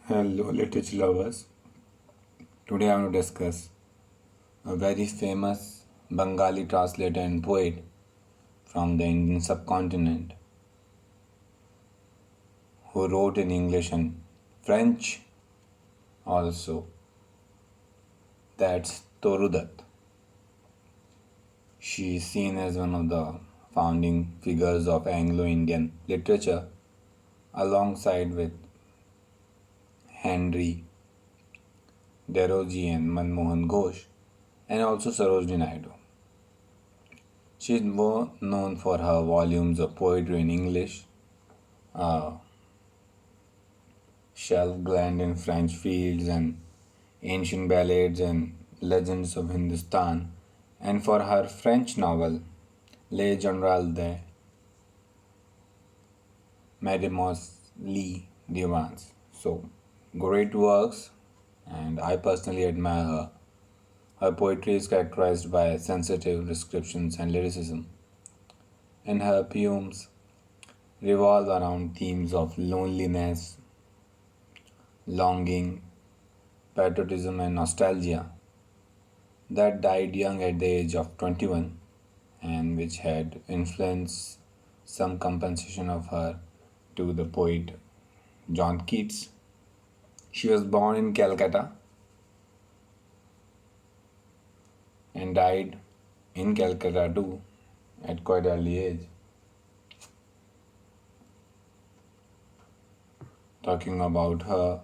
Hello, literature lovers. Today I want to discuss a very famous Bengali translator and poet from the Indian subcontinent who wrote in English and French also. That's Toru Dutt. She is seen as one of the founding figures of Anglo-Indian literature alongside with Henry Deroji and Manmohan Ghosh and also Sarojini Naidu. She is more known for her volumes of poetry in English, uh, Shelf Gland in French Fields, and Ancient Ballads and Legends of Hindustan, and for her French novel, Les General de Mademoiselle Divans. So, great works, and I personally admire her. Her poetry is characterized by sensitive descriptions and lyricism, and her poems revolve around themes of loneliness, longing, patriotism, and nostalgia that died young at the age of 21 and which had influenced some compensation of her to the poet John Keats. She was born in Calcutta and died in Calcutta too at quite early age. Talking about her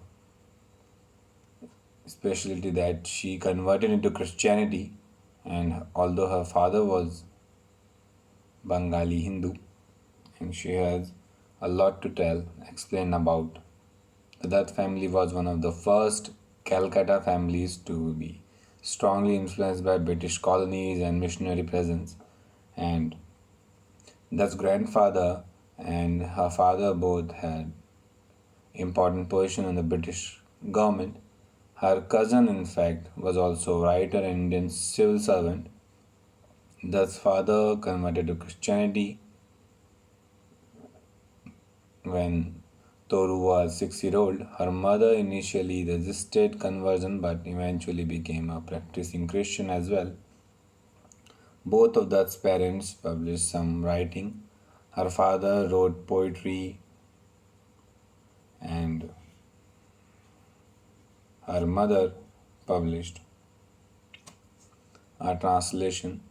specialty that she converted into Christianity, and although her father was Bengali Hindu, and she has a lot to tell, explain about. The Dutt family was one of the first Calcutta families to be strongly influenced by British colonies and missionary presence, and Dutt's grandfather and her father both had important position in the British government. Her cousin, in fact, was also a writer and Indian civil servant. Dutt's father converted to Christianity when Toru was 6 years old. Her mother initially resisted conversion but eventually became a practicing Christian as well. Both of Dutt's parents published some writing. Her father wrote poetry and her mother published a translation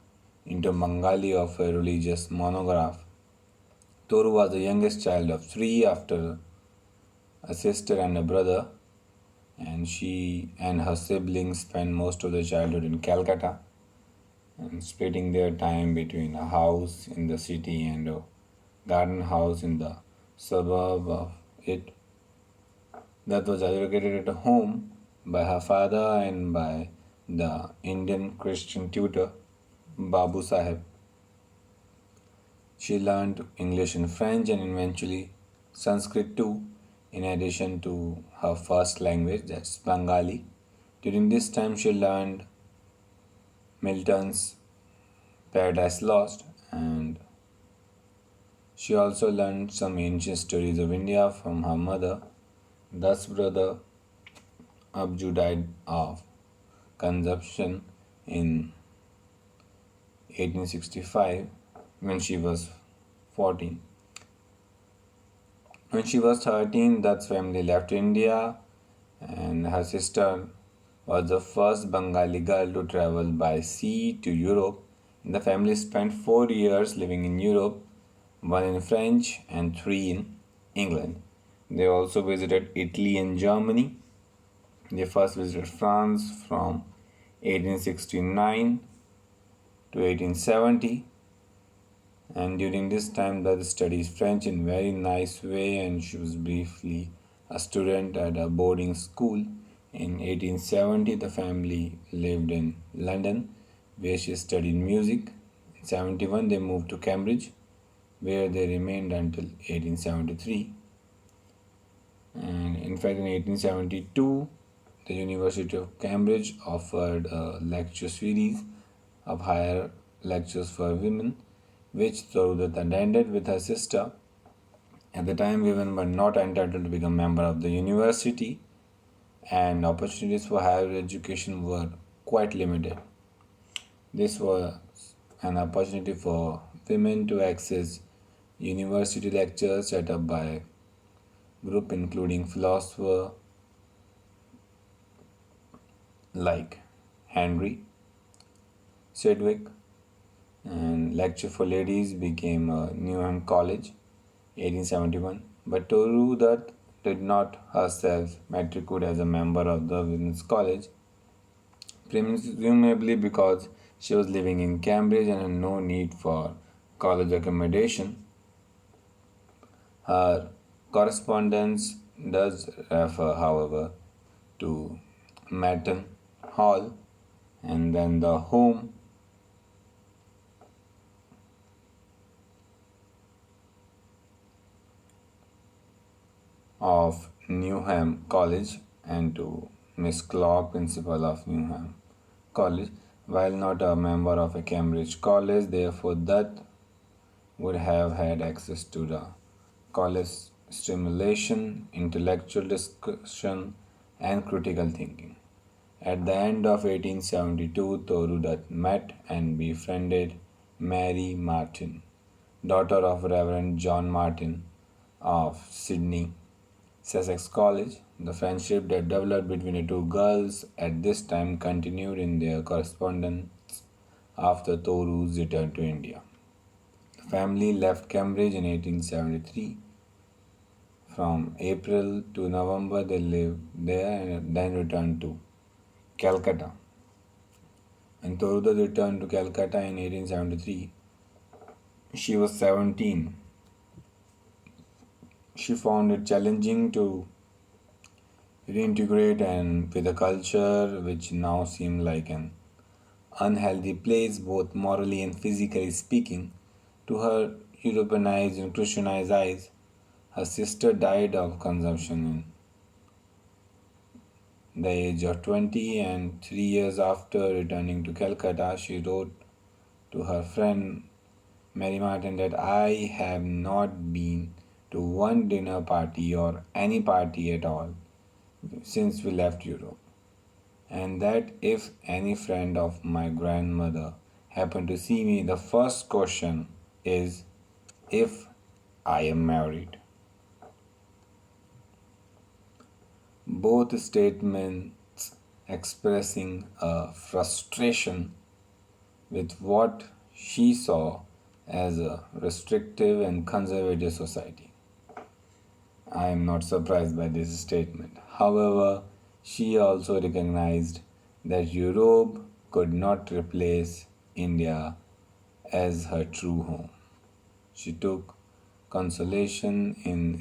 into Bengali of a religious monograph. Toru was the youngest child of three after a sister and a brother, and she and her siblings spent most of their childhood in Calcutta and splitting their time between a house in the city and a garden house in the suburb of it. That was educated at home by her father and by the Indian Christian tutor Babu Sahib. She learned English and French and eventually Sanskrit too, in addition to her first language, that's Bengali. During this time, she learned Milton's Paradise Lost, and she also learned some ancient stories of India from her mother. Thus, brother Abju died of consumption in 1865 when she was 14. When she was 13, Dutt's family left India, and her sister was the first Bengali girl to travel by sea to Europe. The family spent 4 years living in Europe, one in French and three in England. They also visited Italy and Germany. They first visited France from 1869 to 1870, and during this time Dutt studies French in very nice way, and she was briefly a student at a boarding school. In 1870, the family lived in London, where she studied music. In 71, they moved to Cambridge, where they remained until 1873. And in fact, in 1872, the University of Cambridge offered a lecture series of higher lectures for women, which Toru Dutt attended with her sister. At the time, women were not entitled to become member of the university, and opportunities for higher education were quite limited. This was an opportunity for women to access university lectures set up by group including philosophers like Henry Sedgwick, and lecture for ladies became Newham College 1871. But Toru Dutt did not herself matriculate as a member of the Women's College, presumably because she was living in Cambridge and had no need for college accommodation. Her correspondence does refer, however, to Merton Hall and then the home of Newham College and to Miss Clark, principal of Newham College. While not a member of a Cambridge college, therefore that would have had access to the college stimulation, intellectual discussion, and critical thinking. At the end of 1872, Toru Dutt met and befriended Mary Martin, daughter of Reverend John Martin of Sydney, Sussex College. The friendship that developed between the two girls at this time continued in their correspondence after Toru's return to India. The family left Cambridge in 1873. From April to November, they lived there and then returned to Calcutta. When Toru returned to Calcutta in 1873, she was 17. She found it challenging to reintegrate and with a culture which now seemed like an unhealthy place, both morally and physically speaking, to her Europeanized and Christianized eyes. Her sister died of consumption in the age of 20, and 3 years after returning to Calcutta, she wrote to her friend Mary Martin that I have not been to one dinner party or any party at all since we left Europe, and that if any friend of my grandmother happened to see me, the first question is if I am married. Both statements expressing a frustration with what she saw as a restrictive and conservative society. I am not surprised by this statement. However, she also recognized that Europe could not replace India as her true home. She took consolation in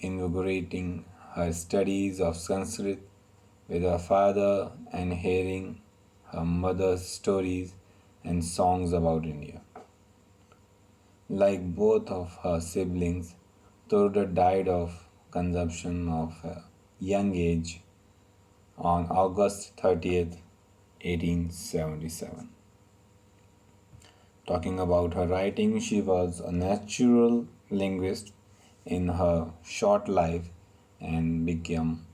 reinvigorating her studies of Sanskrit with her father and hearing her mother's stories and songs about India. Like both of her siblings, Toru died of consumption of a young age on August 30th, 1877. Talking about her writing, she was a natural linguist in her short life and became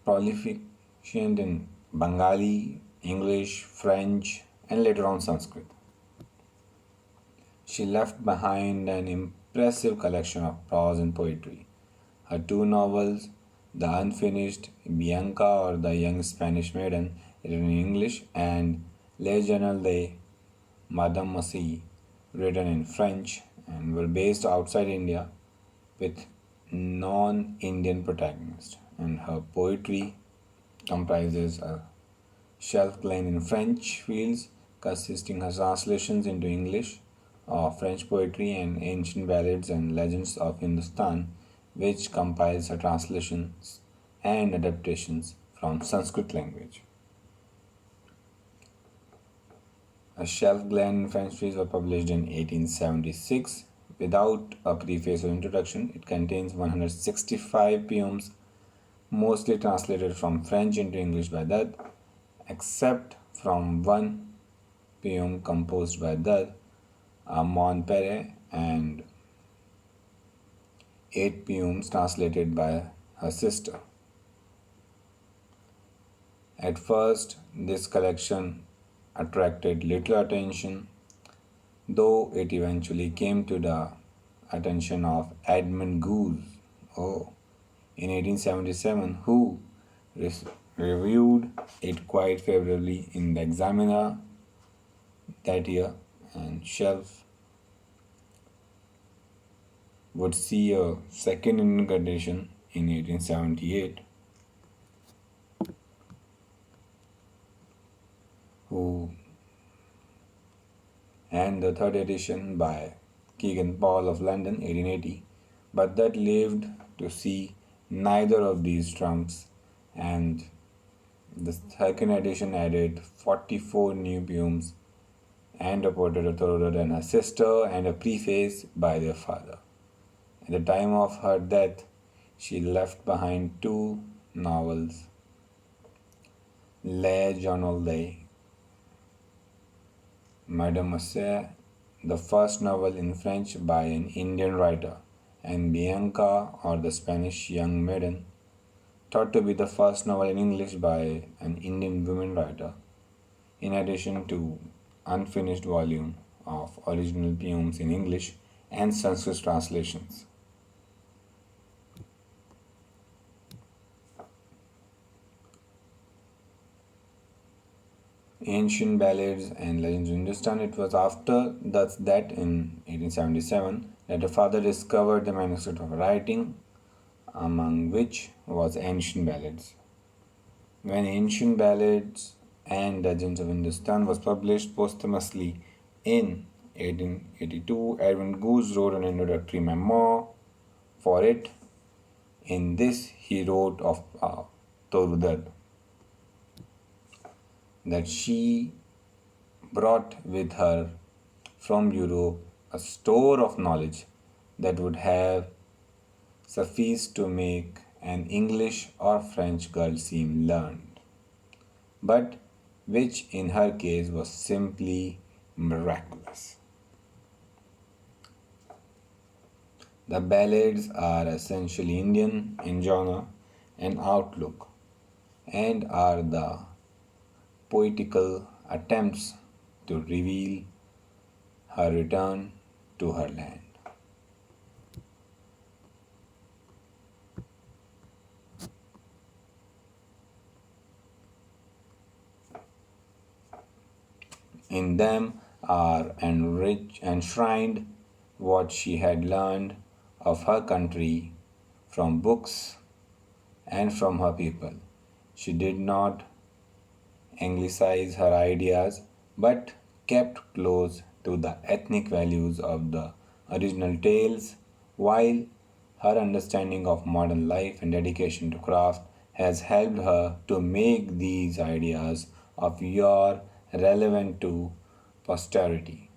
proficient in Bengali, English, French, and later on Sanskrit. She left behind an impressive collection of prose and poetry. Her two novels, The Unfinished Bianca or The Young Spanish Maiden, written in English, and Le Journal de Mademoiselle, written in French, and were based outside India with non Indian protagonists. And her poetry comprises a shelf line in French fields, consisting of translations into English of French poetry and ancient ballads and legends of Hindustan, which compiles her translations and adaptations from Sanskrit language. A shelf Glen French trees were published in 1876 without a preface or introduction. It contains 165 poems, mostly translated from French into English by Dutt, except from one poem composed by Dutt, Mon Pere, and 8 poems translated by her sister. At first, this collection attracted little attention, though it eventually came to the attention of Edmund Goose, in 1877, who reviewed it quite favorably in the Examiner that year, and Shelf would see a second Indian edition in 1878, who and the third edition by Kegan Paul of London 1880, but that lived to see neither of these trumps, and the second edition added 44 new poems and a portrait of Toru Dutt and her sister and a preface by their father. At the time of her death, she left behind two novels, Le Journal de Mademoiselle, the first novel in French by an Indian writer, and Bianca, or the Spanish Young Maiden, thought to be the first novel in English by an Indian woman writer, in addition to unfinished volume of original poems in English and Sanskrit translations. Ancient Ballads and Legends of Hindustan. It was after that in 1877 that her father discovered the manuscript of writing, among which was Ancient Ballads. When Ancient Ballads and Legends of Hindustan was published posthumously in 1882, Edmund Goose wrote an introductory memoir for it. In this, he wrote of Toru Dutt that she brought with her from Europe a store of knowledge that would have sufficed to make an English or French girl seem learned, but which in her case was simply miraculous. The ballads are essentially Indian in genre and outlook, and are the poetical attempts to reveal her return to her land. In them are enshrined what she had learned of her country from books and from her people. She did not anglicize her ideas but kept close to the ethnic values of the original tales, while her understanding of modern life and dedication to craft has helped her to make these ideas of yore relevant to posterity.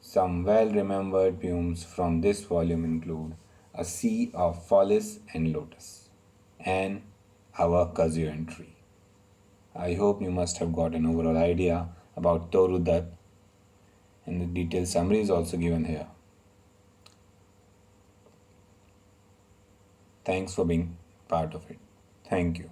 Some well remembered poems from this volume include A Sea of Follies and Lotus and Our Casuan Tree. I hope you must have got an overall idea about Toru Dutt, and the detailed summary is also given here. Thanks for being part of it. Thank you.